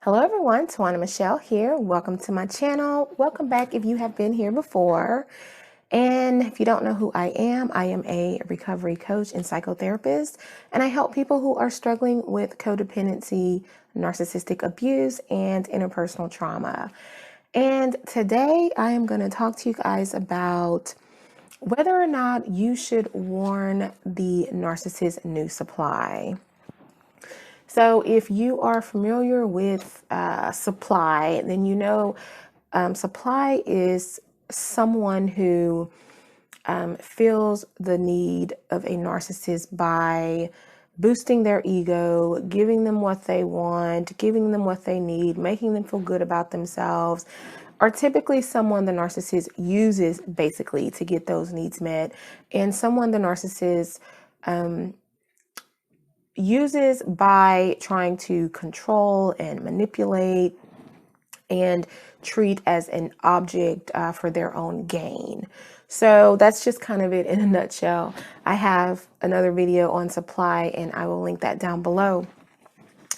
Hello everyone, Tawana Michelle here. Welcome to my channel. Welcome back if you have been here before. And if you don't know who I am a recovery coach and psychotherapist, and I help people who are struggling with codependency, narcissistic abuse, and interpersonal trauma. And today I am going to talk to you guys about whether or not you should warn the narcissist new supply. So if you are familiar with supply, then you know supply is someone who feels the need of a narcissist by boosting their ego, giving them what they want, giving them what they need, making them feel good about themselves, are typically someone the narcissist uses basically to get those needs met, and someone the narcissist uses by trying to control and manipulate and treat as an object for their own gain. So that's just kind of it in a nutshell. I have another video on supply and I will link that down below.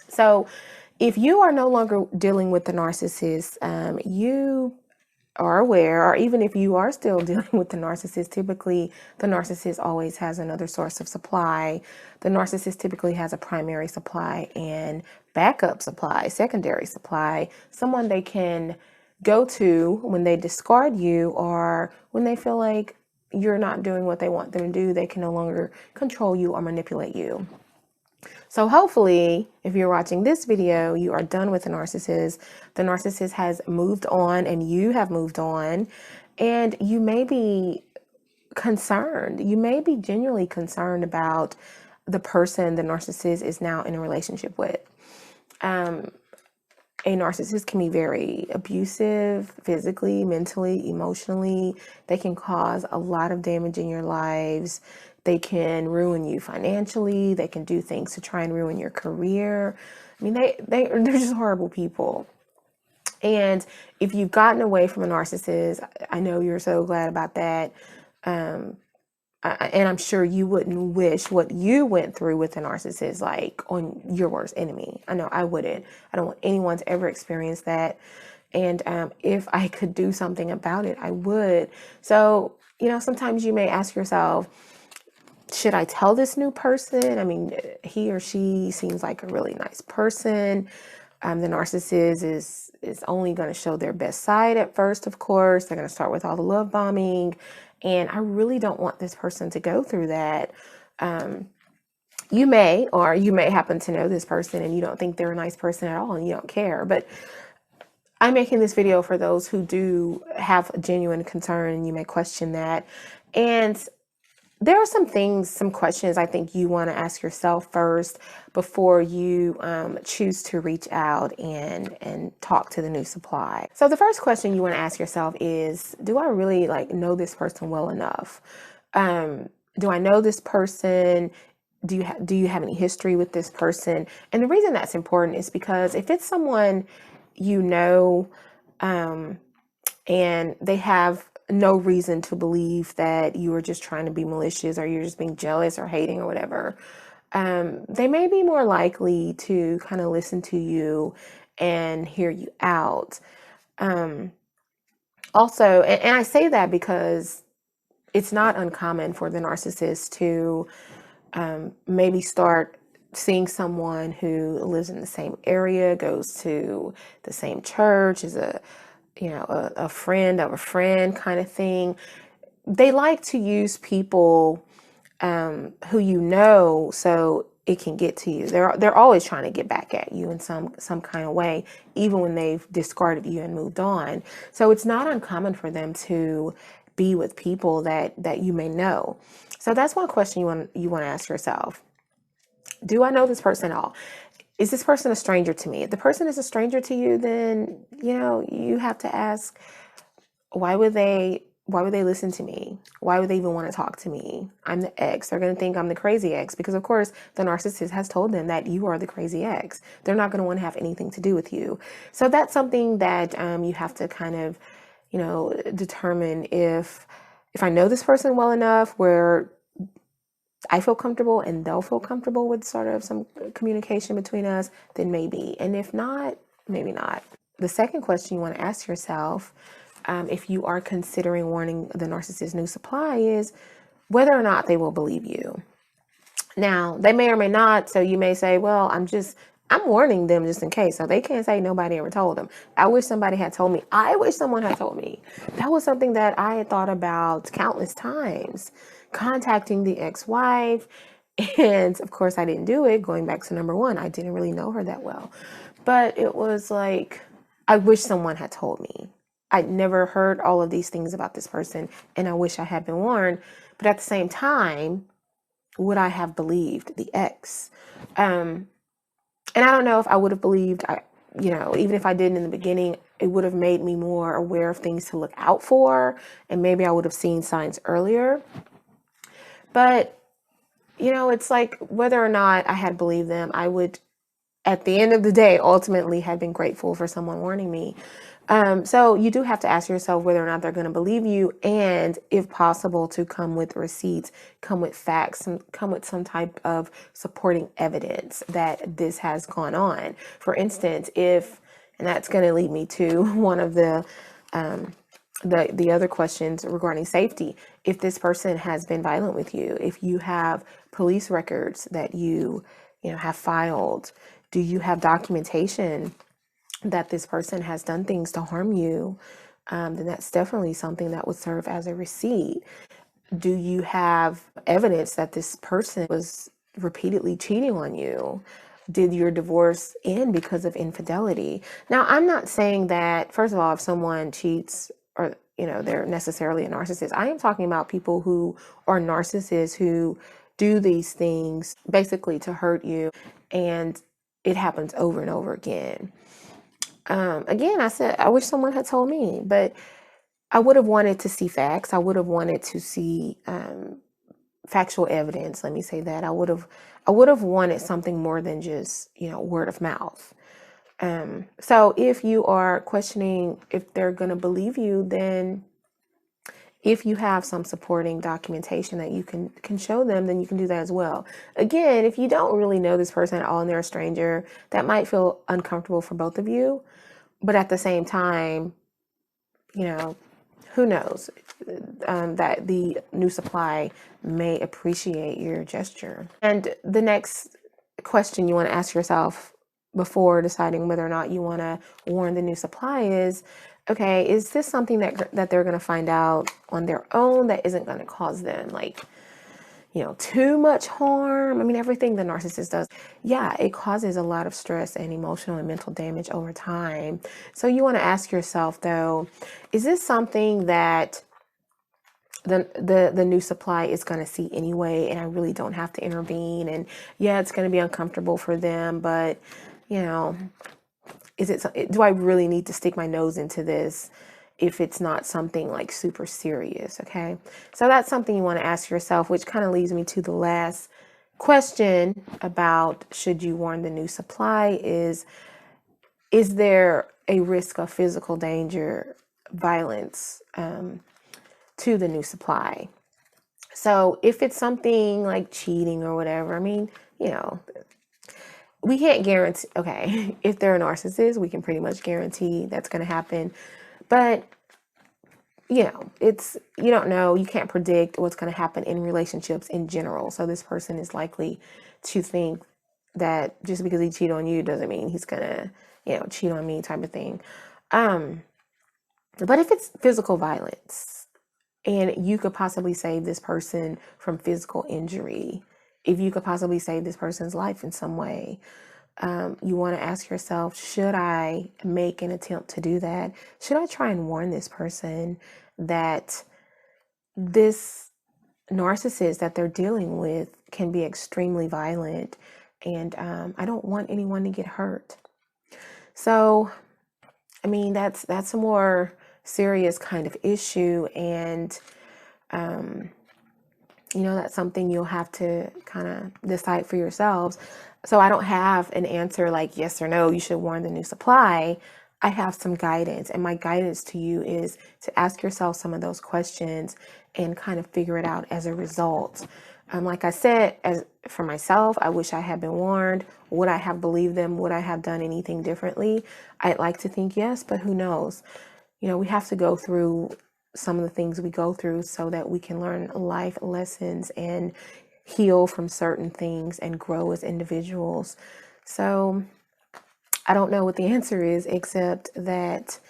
So if you are no longer dealing with the narcissist, you are aware, or even if you are still dealing with the narcissist, typically the narcissist always has another source of supply. The narcissist typically has a primary supply and backup supply, secondary supply, someone they can go to when they discard you or when they feel like you're not doing what they want them to do. They can no longer control you or manipulate you. So hopefully, if you're watching this video, you are done with the narcissist. The narcissist has moved on and you have moved on, and you may be concerned. You may be genuinely concerned about the person the narcissist is now in a relationship with. A narcissist can be very abusive, physically, mentally, emotionally. They can cause a lot of damage in your lives. They can ruin you financially. They can do things to try and ruin your career. I mean, they're just horrible people. And if you've gotten away from a narcissist, I know you're so glad about that. And I'm sure you wouldn't wish what you went through with a narcissist like on your worst enemy. I know I wouldn't. I don't want anyone to ever experience that. And if I could do something about it, I would. So, sometimes you may ask yourself, should I tell this new person? I mean, he or she seems like a really nice person. The narcissist is only going to show their best side at first, of course. They're going to start with all the love bombing. And I really don't want this person to go through that. You may happen to know this person and you don't think they're a nice person at all and you don't care. But I'm making this video for those who do have a genuine concern and you may question that. And there are some questions I think you want to ask yourself first before you choose to reach out and talk to the new supply. So the first question you want to ask yourself is, do I really know this person well enough? Do I know this person? Do you have any history with this person? And the reason that's important is because if it's someone you know, and they have no reason to believe that you are just trying to be malicious or you're just being jealous or hating or whatever, they may be more likely to kind of listen to you and hear you out. Also, and I say that because it's not uncommon for the narcissist to maybe start seeing someone who lives in the same area, goes to the same church, is a friend of a friend kind of thing. They like to use people who you know so it can get to you. They're always trying to get back at you in some kind of way, even when they've discarded you and moved on. So it's not uncommon for them to be with people that you may know. So that's one question you want to ask yourself. Do I know this person at all? Is this person a stranger to me? If the person is a stranger to you, then, you have to ask, why would they listen to me? Why would they even want to talk to me? I'm the ex. They're going to think I'm the crazy ex because, of course, the narcissist has told them that you are the crazy ex. They're not going to want to have anything to do with you. So that's something that you have to kind of, determine if I know this person well enough where I feel comfortable and they'll feel comfortable with sort of some communication between us, then maybe. And if not, maybe not. The second question you want to ask yourself, if you are considering warning the narcissist's new supply, is whether or not they will believe you. Now, they may or may not, so you may say, well, I'm warning them just in case. So they can't say nobody ever told them. I wish somebody had told me. I wish someone had told me. That was something that I had thought about countless times, contacting the ex-wife. And of course, I didn't do it. Going back to number one, I didn't really know her that well. But it was like, I wish someone had told me. I'd never heard all of these things about this person, and I wish I had been warned. But at the same time, would I have believed the ex? And I don't know if I would have believed, even if I didn't in the beginning, it would have made me more aware of things to look out for. And maybe I would have seen signs earlier. But, it's like whether or not I had believed them, I would, at the end of the day, ultimately have been grateful for someone warning me. So you do have to ask yourself whether or not they're going to believe you, and if possible, to come with receipts, come with facts, and come with some type of supporting evidence that this has gone on. For instance, and that's going to lead me to one of the other questions regarding safety. If this person has been violent with you, if you have police records that you have filed, do you have documentation that this person has done things to harm you, then that's definitely something that would serve as a receipt. Do you have evidence that this person was repeatedly cheating on you? Did your divorce end because of infidelity? Now, I'm not saying that, first of all, if someone cheats or, they're necessarily a narcissist. I am talking about people who are narcissists who do these things basically to hurt you, and it happens over and over again. Again, I said, I wish someone had told me, but I would have wanted to see facts. I would have wanted to see factual evidence. Let me say that. I would have wanted something more than just, word of mouth. So if you are questioning if they're going to believe you, then if you have some supporting documentation that you can show them, then you can do that as well. Again, if you don't really know this person at all and they're a stranger, that might feel uncomfortable for both of you. But at the same time, who knows, that the new supply may appreciate your gesture. And the next question you want to ask yourself before deciding whether or not you want to warn the new supply is, okay, is this something that they're going to find out on their own that isn't going to cause them too much harm? I mean, everything the narcissist does, it causes a lot of stress and emotional and mental damage over time. So you want to ask yourself, though, is this something that the new supply is going to see anyway, and I really don't have to intervene? And it's going to be uncomfortable for them, but do I really need to stick my nose into this if it's not something like super serious? Okay, so that's something you want to ask yourself, which kind of leads me to the last question about should you warn the new supply is there a risk of physical danger, violence to the new supply? So if it's something like cheating or whatever, I mean, we can't guarantee, okay, if they're a narcissist, we can pretty much guarantee that's going to happen. But, you don't know, you can't predict what's going to happen in relationships in general. So this person is likely to think that just because he cheated on you doesn't mean he's going to, cheat on me type of thing. But if it's physical violence and you could possibly save this person from physical injury, if you could possibly save this person's life in some way, you want to ask yourself, should I make an attempt to do that? Should I try and warn this person that this narcissist that they're dealing with can be extremely violent, and I don't want anyone to get hurt? So, I mean, that's a more serious kind of issue, and that's something you'll have to kind of decide for yourselves. So I don't have an answer like yes or no, you should warn the new supply. I have some guidance, and my guidance to you is to ask yourself some of those questions and kind of figure it out as a result. Like I said, as for myself, I wish I had been warned. Would I have believed them? Would I have done anything differently? I'd like to think yes, but who knows? We have to go through some of the things we go through so that we can learn life lessons and heal from certain things and grow as individuals. So I don't know what the answer is, except that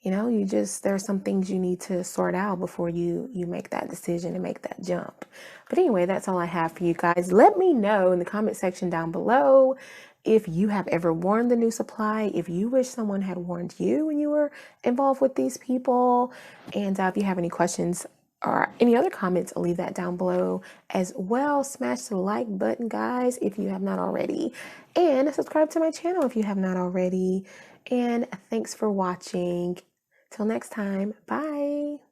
there are some things you need to sort out before you make that decision and make that jump. But anyway, that's all I have for you guys. Let me know in the comment section down below if you have ever warned the new supply, if you wish someone had warned you when you were involved with these people, and if you have any questions or any other comments, leave that down below as well. Smash the like button, guys, if you have not already, and subscribe to my channel if you have not already. And thanks for watching. Till next time, bye.